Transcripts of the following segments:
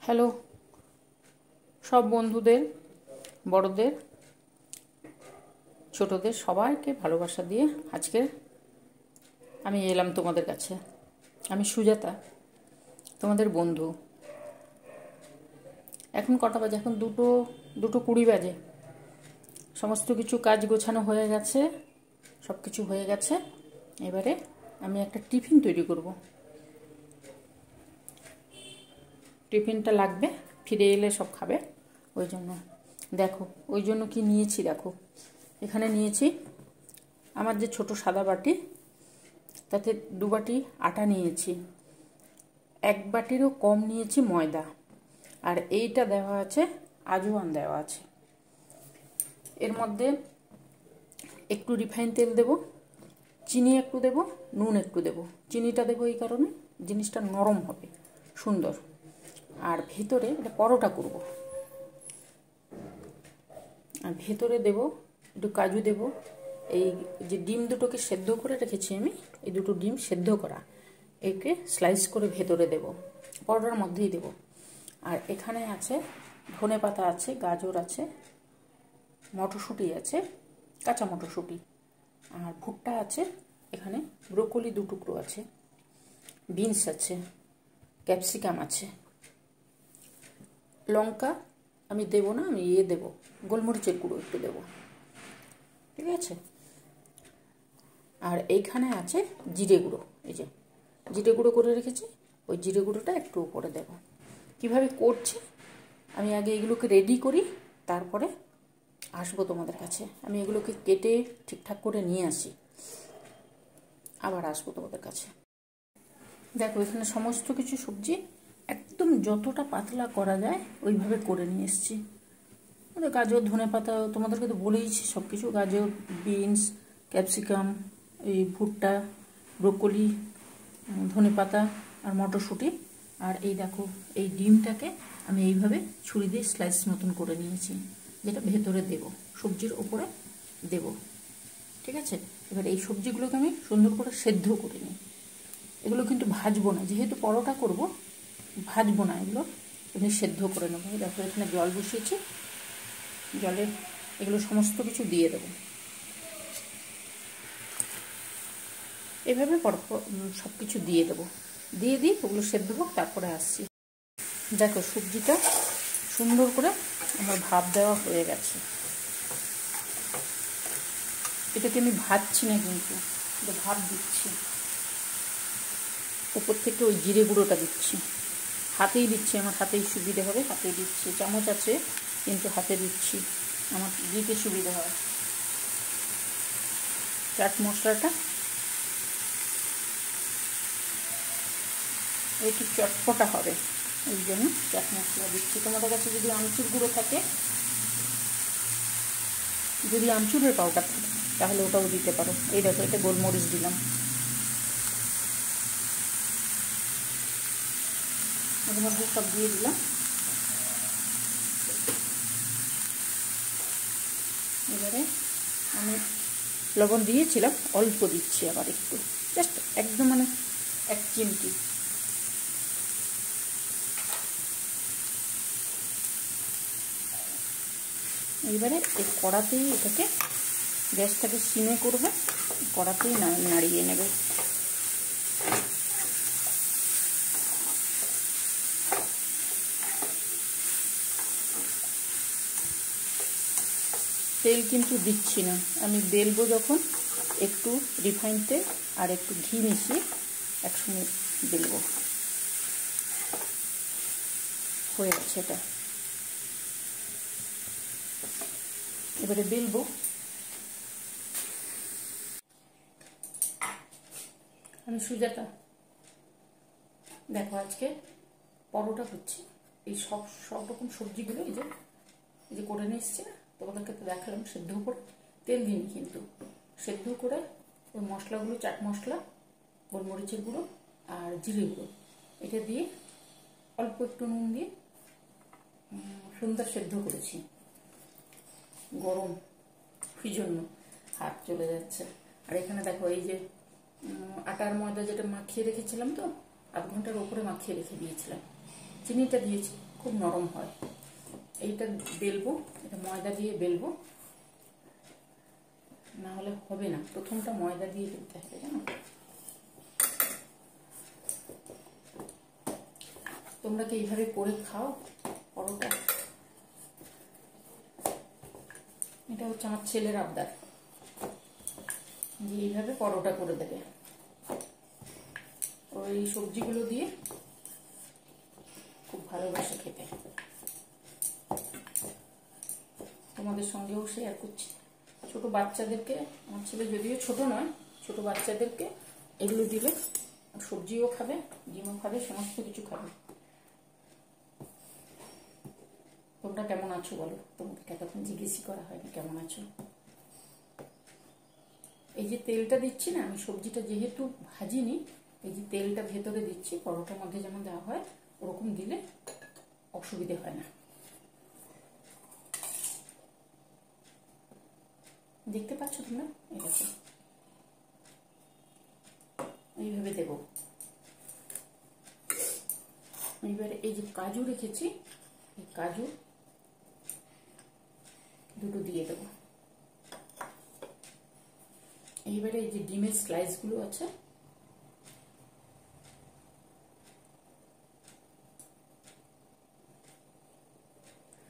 Hello সব বন্ধুদের, বড়দের, ছোটদের সবাইকে ভালোবাসা দিয়ে আজকে আমি এলাম তোমাদের কাছে। আমি সুজাতা, তোমাদের বন্ধু। এখন কটা বাজে? এখন দুটো কুড়ি বাজে। সমস্ত কিছু কাজ গোছানো হয়ে গেছে, সব কিছু হয়ে গেছে। এবারে আমি একটা টিফিন তৈরি করব। টিফিনটা লাগবে, ফিরে এলে সব খাবে, ওই জন্য। দেখো ওই জন্য কি নিয়েছি, দেখো এখানে নিয়েছি আমার যে ছোট সাদা বাটি, তাতে 2 বাটি আটা নিয়েছি, 1 বাটিরও কম নিয়েছি ময়দা, আর এইটা দেওয়া আছে আজওয়ান দেওয়া আছে। এর মধ্যে একটু রিফাইন তেল দেব, চিনি একটু দেব, নুন একটু দেব। চিনিটা দেবো এই কারণে জিনিসটা নরম হবে, সুন্দর। আর ভেতরে এটা পরোটা করব, আর ভেতরে দেব একটু কাজু দেব। এই যে ডিম দুটোকে সেদ্ধ করে রেখেছি আমি, এই দুটো ডিম সেদ্ধ করা, একে স্লাইস করে ভেতরে দেব, পরোটার মধ্যেই দেব। আর এখানে আছে ধনে পাতা আছে, গাজর আছে, মটরশুঁটি আছে, কাঁচা মটরশুঁটি, আর ভুট্টা আছে, এখানে ব্রোকলি 2 টুকরো আছে, বিনস আছে, ক্যাপসিকাম আছে। লঙ্কা আমি দেবো না, আমি দেবো গোলমরিচের গুঁড়ো একটু দেবো, ঠিক আছে। আর এইখানে আছে জিরে গুঁড়ো, এই যে জিরে গুঁড়ো করে রেখেছি, ওই জিরে গুঁড়োটা একটু উপরে দেবো। কিভাবে করছি আমি আগে এগুলোকে রেডি করি, তারপরে আসবো তোমাদের কাছে। আমি এগুলোকে কেটে ঠিকঠাক করে নিয়ে আসি, আবার আসবো তোমাদের কাছে। দেখো এখানে সমস্ত কিছু সবজি একদম যতটা পাতলা করা যায় ওইভাবে করে নিয়ে এসেছি। গাজর, ধনে পাতা তোমাদেরকে তো বলেইছি সব কিছু, গাজর, বিনস, ক্যাপসিকাম, এই ভুট্টা, ব্রোকলি, ধনে পাতা আর মটরশুঁটি। আর এই দেখো এই ডিমটাকে আমি এইভাবে ছুরি দিয়ে স্লাইস মতন করে নিয়েছি, যেটা ভেতরে দেব, সবজির ওপরে দেব, ঠিক আছে। এবার এই সবজিগুলোকে আমি সুন্দর করে সেদ্ধ করে নিই। এগুলো কিন্তু ভাজবো না, যেহেতু পরোটা করব, ভাজবো না, এগুলো এমনি সেদ্ধ করে নেবো। দেখো এখানে জল বসিয়েছি, জলে এগুলো সমস্ত কিছু দিয়ে দেবো। এভাবে সব কিছু দিয়ে দেবো, দিয়ে দিই ওগুলো সেদ্ধ হোক, তারপরে আসছি। দেখো সবজিটা সুন্দর করে আমার ভাপ দেওয়া হয়ে গেছে। এটাকে আমি ভাজছি না, কিন্তু এটা ভাপ দিচ্ছি। উপর থেকে ওই জিরে গুঁড়োটা দিচ্ছি, হাতেই দিচ্ছি, আমার হাতেই সুবিধে হবে, হাতেই দিচ্ছি। চামচ আছে কিন্তু হাতে দিচ্ছি, আমার দিতে সুবিধা হয়। চাট মশলাটা একটু চটপটা হবে, ওই জন্য চাট মশলা দিচ্ছি। তোমাদের কাছে যদি আমচুর গুঁড়ো থাকে, যদি আমচুরের পাউডার থাকে, তাহলে ওটাও দিতে পারো। এই দেখো এটা গোলমরিচ দিলাম, এর মধ্যে সব দিয়ে দিলাম। এবারে আমি লবণ দিয়েছিলাম, অল্প দিচ্ছি, আবার একটু, জাস্ট একদম মানে 1 চিমটি। এইবারে এই কড়াতেই এটাকে, গ্যাসটাকে সিমে করবে, কড়াতেই নাড়িয়ে নেবে। তেল কিন্তু দিচ্ছি না, আমি বেলবো যখন একটু রিফাইন তেল আর একটু ঘি মিশিয়ে একসঙ্গে বেলবো। হয়ে গেছে এটা, এবারে বেলবো। আমি সুজাতা, দেখো আজকে পরোটা হচ্ছে। এই সব রকম সবজিগুলো এই যে করে নিয়ে এসছি না, তোমাদেরকে তো দেখালাম, সেদ্ধ করে, তেল দিইনি কিন্তু, সেদ্ধ করে ওই মশলাগুলো, চাট মশলা, গোলমরিচের গুঁড়ো আর জিরে গুঁড়ো, এটা দিয়ে অল্প একটু নুন দিয়ে সুন্দর সেদ্ধ করেছি। গরম, সেই জন্য হাত চলে যাচ্ছে। আর এখানে দেখো এই যে আটার ময়দা যেটা মাখিয়ে রেখেছিলাম, তো 1/2 ঘন্টার ওপরে মাখিয়ে রেখে দিয়েছিলাম, চিনিটা দিয়েছি, খুব নরম হয়। এইটা বেলবো, এটা ময়দা দিয়ে বেলবো, না হলে হবে না। প্রথমটা ময়দা দিয়ে বেলতে হবে, জানো। তোমরা কি এইভাবে করে খাও পরোটা? এটা হচ্ছে আমার ছেলের আবদার, যে এইভাবে পরোটা করে দেবে। ওই সবজিগুলো দিয়ে খুব ভালোবাসে খেতে। তোমাদের সঙ্গেও শেয়ার করছি। ছোট বাচ্চাদেরকে, আমার ছেলে যদিও ছোট নয়, ছোট বাচ্চাদেরকে এগুলো দিলে সবজিও খাবে, ডিমও খাবে, সমস্ত কিছু খাবে। তোমরা কেমন আছো বলো? তোমাদেরকে এতক্ষণ জিজ্ঞেসই করা হয়নি কেমন আছো। এই যে তেলটা দিচ্ছি না, আমি সবজিটা যেহেতু ভাজিনি, এই যে তেলটা ভেতরে দিচ্ছি, পরোটার মধ্যে যেমন দেওয়া হয় ওরকম দিলে অসুবিধে হয় না। দেখতে পাচ্ছ তোমরা? এই দেখো, এইভাবে দেবো। এইবারে এই যে কাজু রেখেছি, এই কাজু দুটো দিয়ে দেবো। এইবারে এই যে ডিমের স্লাইসগুলো আছে,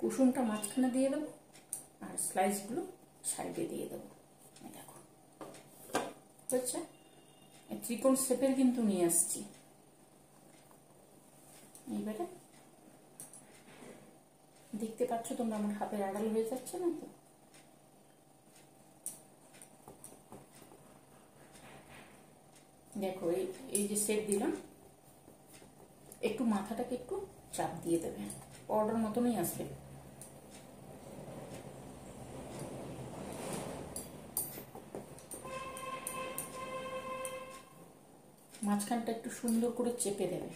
কুসুমটা মাঝখানে দিয়ে দেবো আর স্লাইসগুলো সাইডে দিয়ে দেবো। দেখো হচ্ছে, ত্রিকোণ শেপের কিন্তু নিয়ে আসছি। এইবারে দেখতে পাচ্ছ তোমরা, আমার হাতের আড়াল হয়ে যাচ্ছে না তো? দেখো এই যে শেপ দিলাম, একটু মাথাটাকে একটু চাপ দিয়ে দেবে, পাউডার মতনই আসবে। মাঝখানটা একটু সুন্দর করে চেপে দেবে।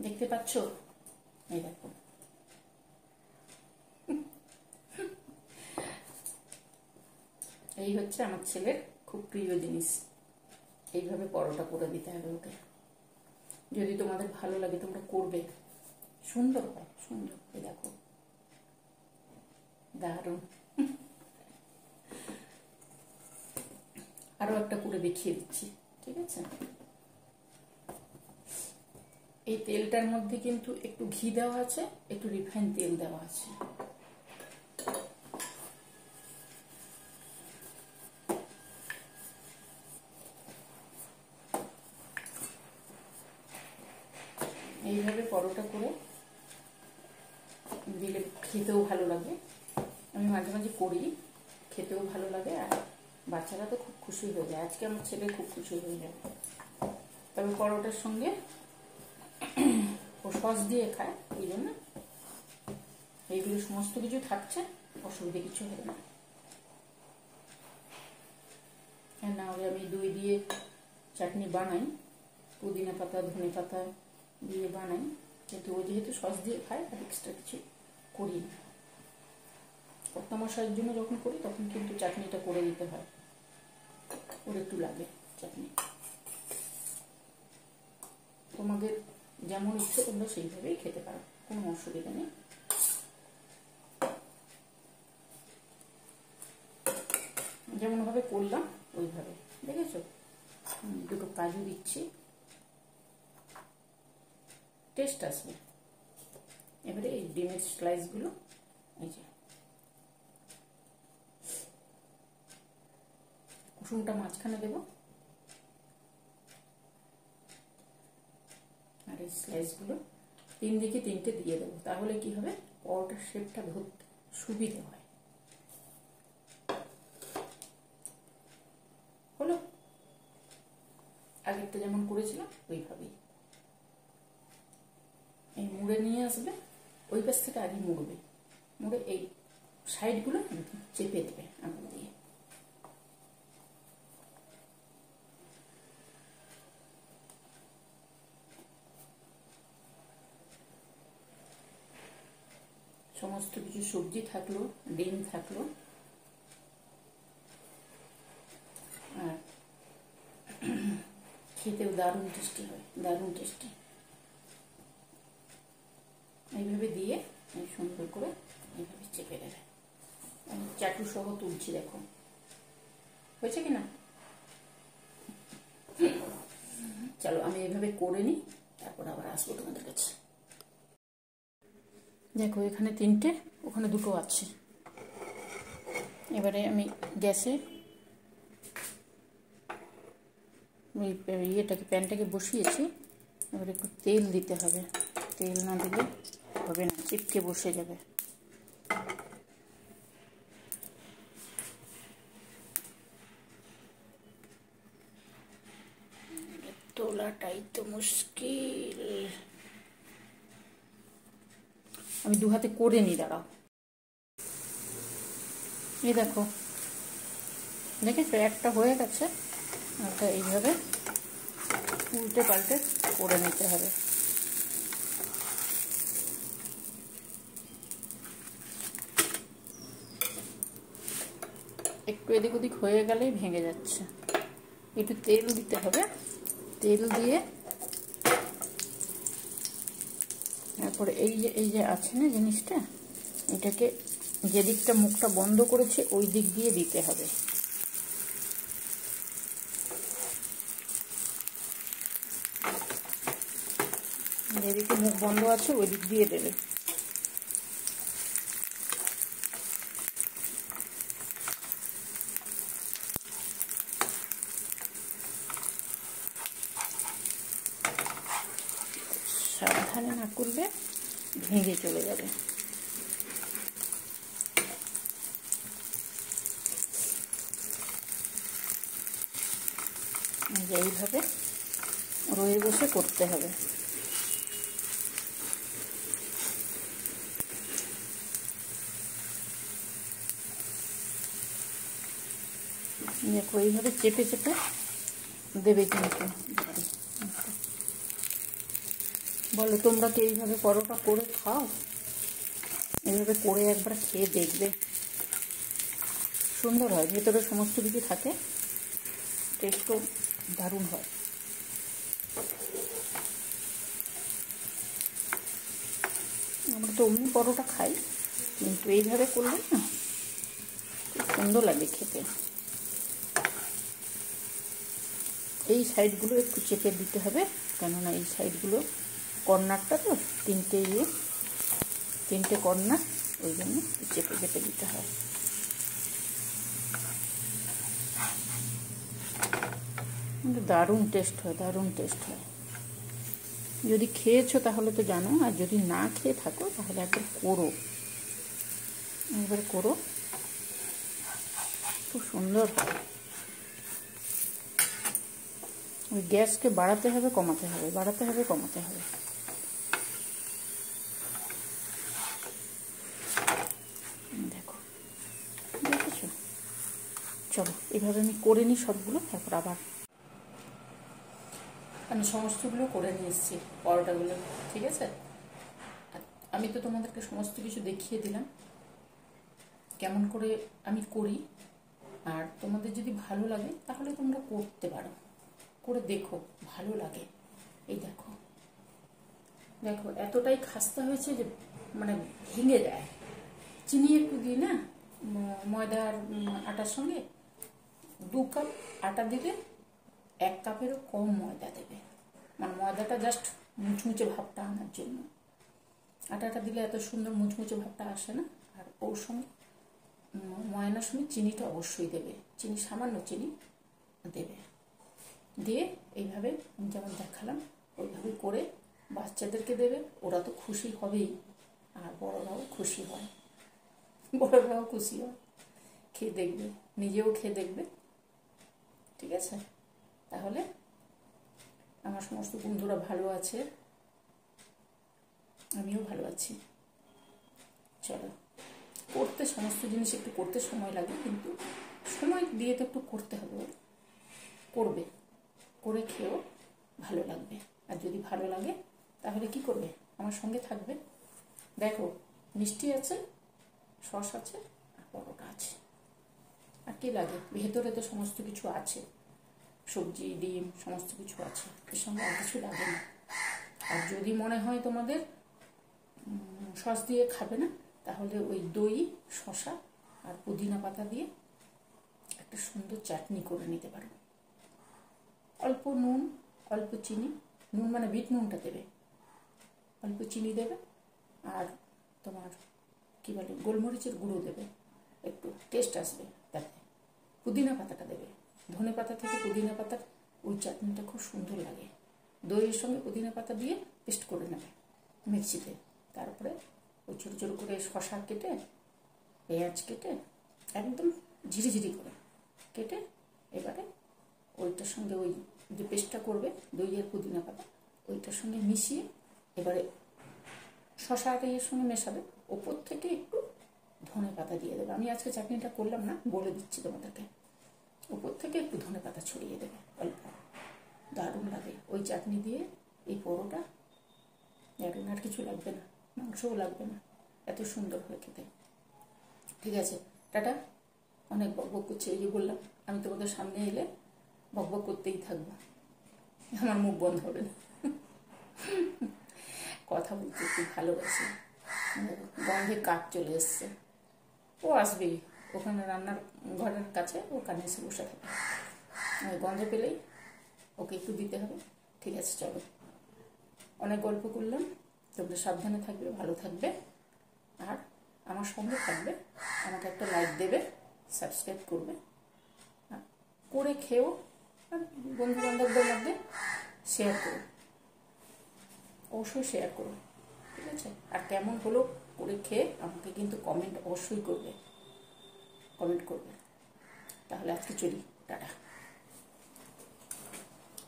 দেখতে পাচ্ছ? এই দেখো, এই হচ্ছে আমার ছেলের খুব প্রিয় জিনিস। এইভাবে পরোটা করে দিতে হবে ওকে। যদি তোমাদের ভালো লাগে তোমরা করবে, সুন্দর হয়, সুন্দর। এই দেখো, দারুণ। আরো একটা করে দেখিয়ে দিচ্ছি, ঠিক আছে? এই তেলটার মধ্যে কিন্তু একটু ঘি দেওয়া আছে, একটু রিফাইন তেল দেওয়া আছে। এইভাবে পরোটা করে দিলে খেতেও ভালো লাগে। আমি মাঝে মাঝে করি, খেতেও ভালো লাগে, আর বাচ্চারা তো খুব খুশি হয়ে যায়। আজকে আমার ছেলে খুব খুশি হয়ে যায়। তবে পরোটার সঙ্গে ও সস দিয়ে খায়, এই জন্য এইগুলো সমস্ত কিছু থাকছে, অসুবিধে কিছু হবে না। না হলে আমি দই দিয়ে চাটনি বানাই, পুদিনা পাতা ধনে পাতা দিয়ে বানাই, কিন্তু ও যেহেতু সস দিয়ে খায় আর এক্সট্রা কিছু করি না। কর্তামশাইয়ের জন্য যখন করি তখন কিন্তু চাটনিটা করে দিতে হয়, ওর একটু লাগে চাটনি। তোমাদের যেমন ইচ্ছে তোমরা সেইভাবেই খেতে পারো, কোনো অসুবিধা নেই। যেমনভাবে করলাম ওইভাবে, দেখেছো? দুটো কাজু দিচ্ছি, টেস্ট আসবে। এবারে এই ডিমের স্লাইসগুলো এই যে কুসুমটা মাঝখানে দেবো, আর এই স্লাইসগুলো তিন দিকে তিনটে দিয়ে দেবো। তাহলে কি হবে, পরোটার শেপটা ধরতে সুবিধে হয়। হলো, আগেরটা যেমন করেছিলাম ওইভাবেই। এই মুড়ে নিয়ে আসবে, ওই পাশ থেকে আগে মুড়বে, মুড়ে এই সাইডগুলো চেপে দেবে আঙুল দিয়ে। সমস্ত কিছু সবজি থাকলো, ডিম থাকলো, খেতেও দারুণ টেস্টি হয়, দারুণ টেস্টি। এইভাবে দিয়ে সুন্দর করে এইভাবে চেপে দেবে। আমি চাটু সহ তুলছি, দেখো হয়েছে কিনা। চলো আমি এইভাবে করে নিই, তারপর আবার আসবো তোমাদের কাছে। দেখো এখানে 3টে, ওখানে 2টো আছে। এবারে আমি গ্যাসে ইয়েটাকে প্যানটাকে বসিয়েছি। এবার একটু তেল দিতে হবে, তেল না দিলে হবে না, চিপকে বসে যাবে। তোলাটাই তো মুশকিল। আমি 2 হাতে করে নিই, দাঁড়াও। এই দেখো, দেখেছো একটা হয়ে গেছে। একটা এইভাবে উল্টে পাল্টে করে নিতে হবে। একটু এদিক ওদিক হয়ে গেলেই ভেঙে যাচ্ছে। একটু তেল দিতে হবে, তেল দিয়ে তারপরে এই যে আছে না জিনিসটা, এটাকে যেদিকটা মুখটা বন্ধ করেছে ওই দিক দিয়ে দিতে হবে। যেদিকে মুখ বন্ধ আছে ওই দিক দিয়ে দেবে। সাবধানে না করলে ভেঙে চলে যাবে। এইভাবে রয়ে বসে করতে হবে। দেখো এইভাবে চেপে চেপে দেবে কিন্তু। বলো তোমরা কি এইভাবে পরোটা করে খাও? এইভাবে করে একবার খেয়ে দেখবে, সুন্দর হয়, ভেতরে সমস্ত কিছু থাকে, টেস্টও দারুণ হয়। আমরা তো অমনি পরোটা খাই, কিন্তু এইভাবে করলে না খুব সুন্দর লাগে খেতে। এই সাইডগুলো একটু চেপে দিতে হবে, কেননা এই সাইডগুলো কর্নারটা তো 3টে কর্নার, ওই জন্য চেপে চেপে দিতে হয়। দারুণ টেস্ট হয়, দারুণ টেস্ট হয়। যদি খেয়েছো তাহলে তো জানো, আর যদি না খেয়ে থাকো তাহলে একবার করো, একবার করো, খুব সুন্দর হয়। ওই গ্যাসকে বাড়াতে হবে কমাতে হবে, বাড়াতে হবে কমাতে হবে। দেখো দেখেছো? চলো এভাবে আমি করে নিই সবগুলো, তারপর আবার। আমি সমস্তগুলো করে নিয়ে এসেছি পরোটাগুলো, ঠিক আছে। আমি তো তোমাদেরকে সমস্ত কিছু দেখিয়ে দিলাম কেমন করে আমি করি। আর তোমাদের যদি ভালো লাগে তাহলে তোমরা করতে পারো, করে দেখো, ভালো লাগে। এই দেখো, দেখো এতটাই খাস্তা হয়েছে যে মানে ভেঙে যায়। চিনি একটু দিই না, ময়দার আটার সঙ্গে 2 কাপ আটা দিলে 1 কাপেরও কম ময়দা দেবে, মানে ময়দাটা জাস্ট মুচমুচে ভাবটা আনার জন্য। আটাটা দিলে এত সুন্দর মুচমুচে ভাবটা আসে না। আর ওর সঙ্গে ময়নার সঙ্গে চিনিটা অবশ্যই দেবে, চিনি সামান্য চিনি দেবে। দিয়ে এইভাবে আমি যেমন দেখালাম ওইভাবে করে বাচ্চাদেরকে দেবে, ওরা তো খুশি হবেই, আর বড়রাও খুশি হয়, বড়রাও খুশি হয়, খেয়ে দেখবে, নিজেও খেয়ে দেখবে, ঠিক আছে। তাহলে আমার সমস্ত বন্ধুরা ভালো আছে, আমিও ভালো আছি। চলো, করতে সমস্ত জিনিস একটু করতে সময় লাগে, কিন্তু সময় দিয়ে তো একটু করতে হবে, করবে, করে খেয়েও ভালো লাগবে। আর যদি ভালো লাগে তাহলে কি করবে, আমার সঙ্গে থাকবে। দেখো মিষ্টি আছে, সস আছে, আর পরোটা আছে, আর কি লাগে, ভেতরে তো সমস্ত কিছু আছে, সবজি ডিম সমস্ত কিছু আছে, এর সঙ্গে আর কিছু লাগে না। আর যদি মনে হয় তোমাদের সস দিয়ে খাবে না, তাহলে ওই দই, শসা আর পুদিনা পাতা দিয়ে একটা সুন্দর চাটনি করে নিতে পারো। অল্প নুন, অল্প চিনি, নুন মানে বিট নুনটা দেবে, অল্প চিনি দেবে, আর তোমার কী বলে গোলমরিচের গুঁড়ো দেবে, একটু টেস্ট আসবে তাতে। পুদিনা পাতাটা দেবে, ধনে পাতা থেকে পুদিনা পাতার ওই চাটনিটা খুব সুন্দর লাগে। দইয়ের সঙ্গে পুদিনা পাতা দিয়ে পেস্ট করে নেবে মিক্সিতে। তারপরে ওই ছোটো ছোটো করে শসা কেটে, পেঁয়াজ কেটে একদম ঝিরিঝিরি করে কেটে, এবারে ওইটার সঙ্গে ওই যে পেস্টটা করবে দই আর পুদিনা পাতা, ওইটার সঙ্গে মিশিয়ে এবারে শসাটা এর সঙ্গে মেশাবে, ওপর থেকে একটু ধনে পাতা দিয়ে দেবে। আমি আজকে চাটনিটা করলাম না, বলে দিচ্ছি তোমাদেরকে। ওপর থেকে একটু ধনে পাতা ছড়িয়ে দেবে অল্প, দারুণ লাগে ওই চাটনি দিয়ে এই পোড়োটা। দারুণ, আর কিছু লাগবে না, মাংসও লাগবে না, এত সুন্দর হয় খেতে। ঠিক আছে, টাটা। অনেক বকবক করছে, এই যে বললাম আমি তোমাদের সামনে এলে বকবক করতেই থাকবো, আমার মুখ বন্ধ হবে না। কথা বলতে খুব ভালোবাসি, গন্ধে কাক চলে এসছে, ও আসবেই, ওখানে রান্নার ঘরের কাছে ওখানে এসে বসে থাকে, গন্ধ পেলেই ওকে একটু দিতে হবে। ঠিক আছে, চলো, অনেক গল্প করলাম, তোমরা সাবধানে থাকবে, ভালো থাকবে, আর আমার সঙ্গে থাকবে। আমাকে একটা লাইক দেবে, সাবস্ক্রাইব করবে, করে খেয়েও বন্ধু বান্ধবদের মধ্যে শেয়ার করো, অবশ্যই শেয়ার করো। ঠিক আছে, আর কেমন হলো করে খেয়ে আমাকে কিন্তু কমেন্ট অবশ্যই করবে, কমেন্ট করবে। তাহলে আজকে চলি, টাটা।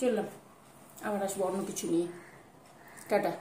চললাম, আবার আসবো অন্য কিছু নিয়ে, টাটা।